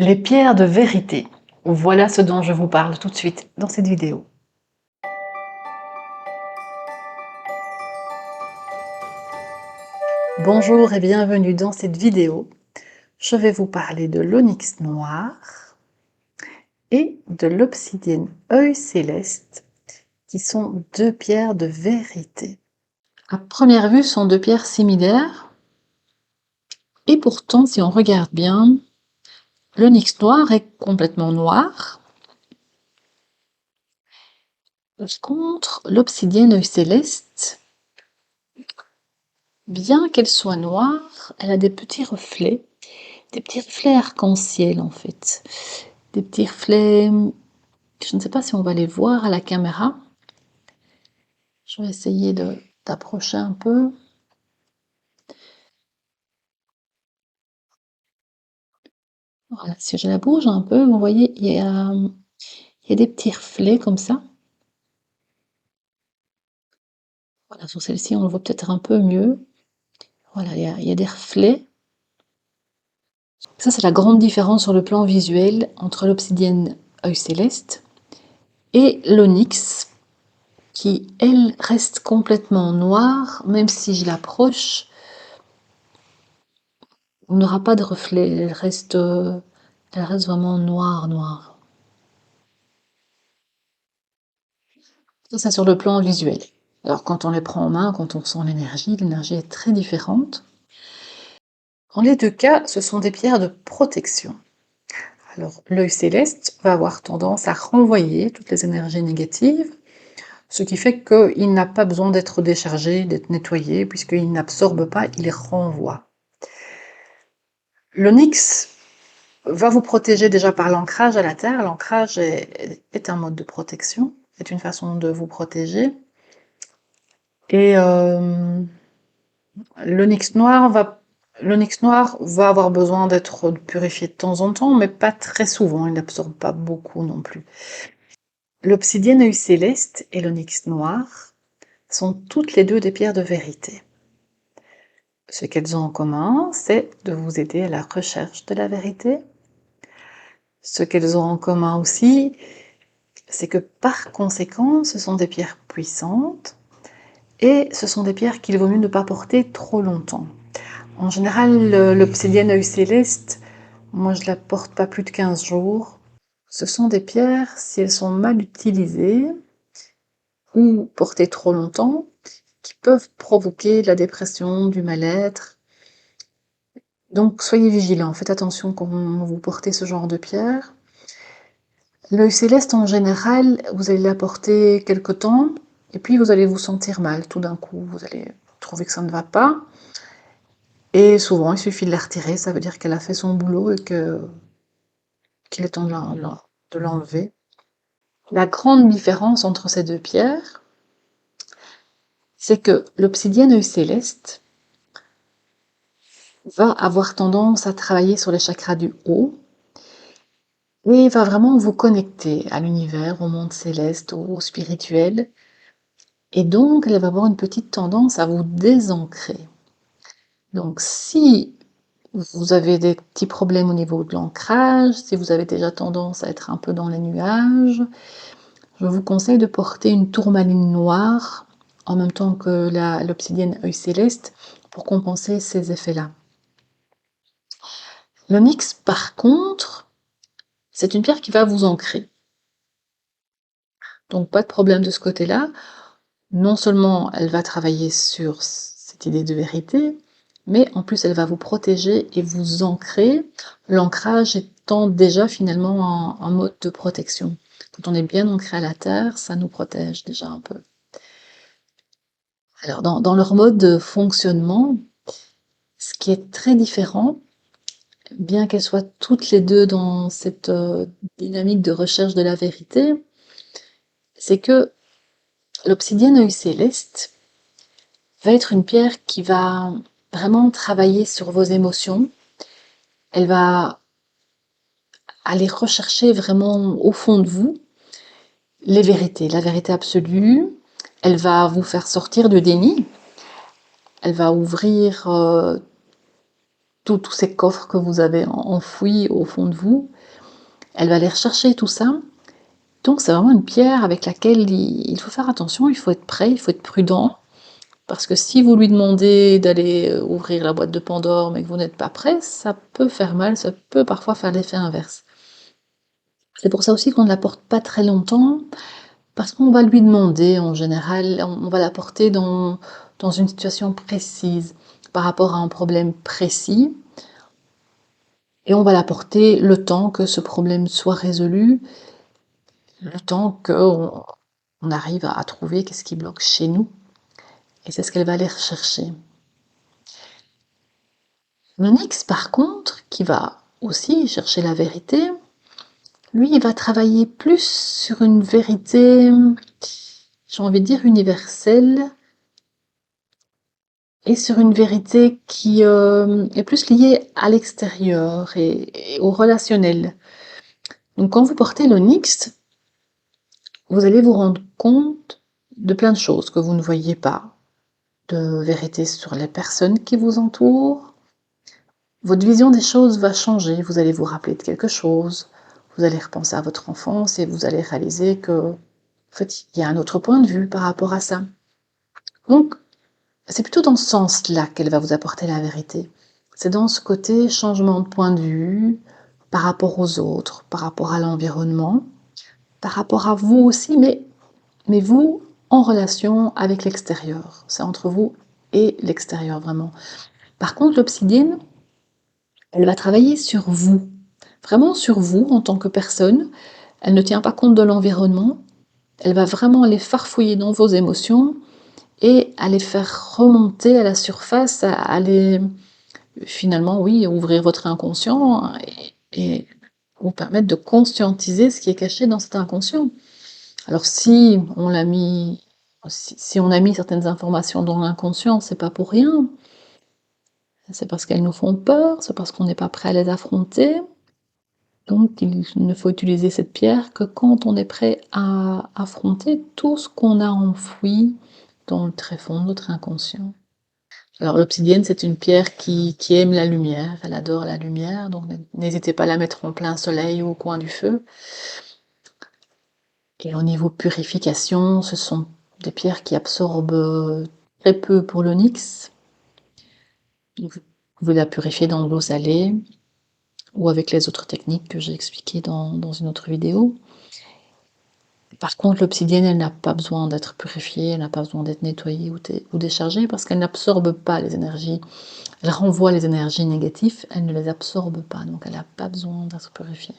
Les pierres de vérité. Voilà ce dont je vous parle tout de suite dans cette vidéo. Bonjour et bienvenue dans cette vidéo. Je vais vous parler de l'onyx noir et de l'obsidienne œil céleste, qui sont deux pierres de vérité. À première vue, ce sont deux pierres similaires, et pourtant, si on regarde bien, l'onyx noir est complètement noir. Par contre, l'obsidienne œil céleste, bien qu'elle soit noire, elle a des petits reflets arc-en-ciel en fait. Des petits reflets, je ne sais pas si on va les voir à la caméra. Je vais essayer d'approcher un peu. Voilà, si je la bouge un peu, vous voyez, il y a des petits reflets comme ça. Voilà, sur celle-ci, on le voit peut-être un peu mieux. Voilà, il y a des reflets. Ça, c'est la grande différence sur le plan visuel entre l'obsidienne œil céleste et l'onyx, qui, elle, reste complètement noire, même si je l'approche, on n'aura pas de reflet, elle reste vraiment noire. Ça, sur le plan visuel. Alors, quand on les prend en main, quand on sent l'énergie est très différente. En les deux cas, ce sont des pierres de protection. Alors, l'œil céleste va avoir tendance à renvoyer toutes les énergies négatives, ce qui fait qu'il n'a pas besoin d'être déchargé, d'être nettoyé, puisqu'il n'absorbe pas, il renvoie. L'onyx va vous protéger déjà par l'ancrage à la terre. L'ancrage est un mode de protection, est une façon de vous protéger. Et l'onyx noir va avoir besoin d'être purifié de temps en temps, mais pas très souvent, il n'absorbe pas beaucoup non plus. L'obsidienne œil céleste et l'onyx noir sont toutes les deux des pierres de vérité. Ce qu'elles ont en commun, c'est de vous aider à la recherche de la vérité. Ce qu'elles ont en commun aussi, c'est que par conséquent, ce sont des pierres puissantes et ce sont des pierres qu'il vaut mieux ne pas porter trop longtemps. En général, l'obsidienne œil céleste, moi je la porte pas plus de 15 jours. Ce sont des pierres, si elles sont mal utilisées ou portées trop longtemps, qui peuvent provoquer de la dépression, du mal-être. Donc soyez vigilants, faites attention quand vous portez ce genre de pierre. L'œil céleste, en général, vous allez la porter quelque temps, et puis vous allez vous sentir mal. Tout d'un coup, vous allez trouver que ça ne va pas. Et souvent, il suffit de la retirer, ça veut dire qu'elle a fait son boulot et qu'il est temps de l'enlever. La grande différence entre ces deux pierres, c'est que l'obsidienne œil céleste va avoir tendance à travailler sur les chakras du haut et va vraiment vous connecter à l'univers, au monde céleste, au spirituel. Et donc, elle va avoir une petite tendance à vous désancrer. Donc, si vous avez des petits problèmes au niveau de l'ancrage, si vous avez déjà tendance à être un peu dans les nuages, je vous conseille de porter une tourmaline noire en même temps que l'obsidienne œil céleste pour compenser ces effets-là. L'onyx, par contre, c'est une pierre qui va vous ancrer. Donc pas de problème de ce côté-là. Non seulement elle va travailler sur cette idée de vérité, mais en plus elle va vous protéger et vous ancrer, l'ancrage étant déjà finalement un mode de protection. Quand on est bien ancré à la terre, ça nous protège déjà un peu. Alors dans leur mode de fonctionnement, ce qui est très différent, bien qu'elles soient toutes les deux dans cette dynamique de recherche de la vérité, c'est que l'obsidienne œil céleste va être une pierre qui va vraiment travailler sur vos émotions. Elle va aller rechercher vraiment au fond de vous les vérités, la vérité absolue. Elle va vous faire sortir du déni. Elle va ouvrir tous ces coffres que vous avez enfouis au fond de vous. Elle va aller rechercher tout ça. Donc c'est vraiment une pierre avec laquelle il faut faire attention, il faut être prêt, il faut être prudent. Parce que si vous lui demandez d'aller ouvrir la boîte de Pandore mais que vous n'êtes pas prêt, ça peut faire mal, ça peut parfois faire l'effet inverse. C'est pour ça aussi qu'on ne la porte pas très longtemps, parce qu'on va lui demander en général, on va la porter dans une situation précise, par rapport à un problème précis, et on va la porter le temps que ce problème soit résolu, le temps qu'on arrive à trouver qu'est-ce qui bloque chez nous, et c'est ce qu'elle va aller rechercher. L'onyx, par contre, qui va aussi chercher la vérité, lui, il va travailler plus sur une vérité, j'ai envie de dire universelle, et sur une vérité qui est plus liée à l'extérieur et au relationnel. Donc quand vous portez l'onyx, vous allez vous rendre compte de plein de choses que vous ne voyez pas, de vérité sur les personnes qui vous entourent. Votre vision des choses va changer, vous allez vous rappeler de quelque chose, vous allez repenser à votre enfance et vous allez réaliser que, en fait, il y a un autre point de vue par rapport à ça. Donc, c'est plutôt dans ce sens-là qu'elle va vous apporter la vérité. C'est dans ce côté changement de point de vue par rapport aux autres, par rapport à l'environnement, par rapport à vous aussi, mais vous en relation avec l'extérieur. C'est entre vous et l'extérieur, vraiment. Par contre, l'obsidienne, elle va travailler sur vous, vraiment sur vous en tant que personne. Elle ne tient pas compte de l'environnement, elle va vraiment aller farfouiller dans vos émotions et à les faire remonter à la surface, à aller finalement, oui, ouvrir votre inconscient et vous permettre de conscientiser ce qui est caché dans cet inconscient. Alors si on l'a mis, si on a mis certaines informations dans l'inconscient, c'est pas pour rien. C'est parce qu'elles nous font peur, c'est parce qu'on n'est pas prêt à les affronter. Donc il ne faut utiliser cette pierre que quand on est prêt à affronter tout ce qu'on a enfoui dans le tréfonds de notre inconscient. Alors l'obsidienne, c'est une pierre qui aime la lumière, elle adore la lumière, donc n'hésitez pas à la mettre en plein soleil ou au coin du feu. Et au niveau purification, ce sont des pierres qui absorbent très peu pour l'onyx. Vous pouvez la purifier dans de l'eau salée ou avec les autres techniques que j'ai expliquées dans une autre vidéo. Par contre, l'obsidienne, elle n'a pas besoin d'être purifiée, elle n'a pas besoin d'être nettoyée ou déchargée parce qu'elle n'absorbe pas les énergies. Elle renvoie les énergies négatives, elle ne les absorbe pas, donc elle n'a pas besoin d'être purifiée.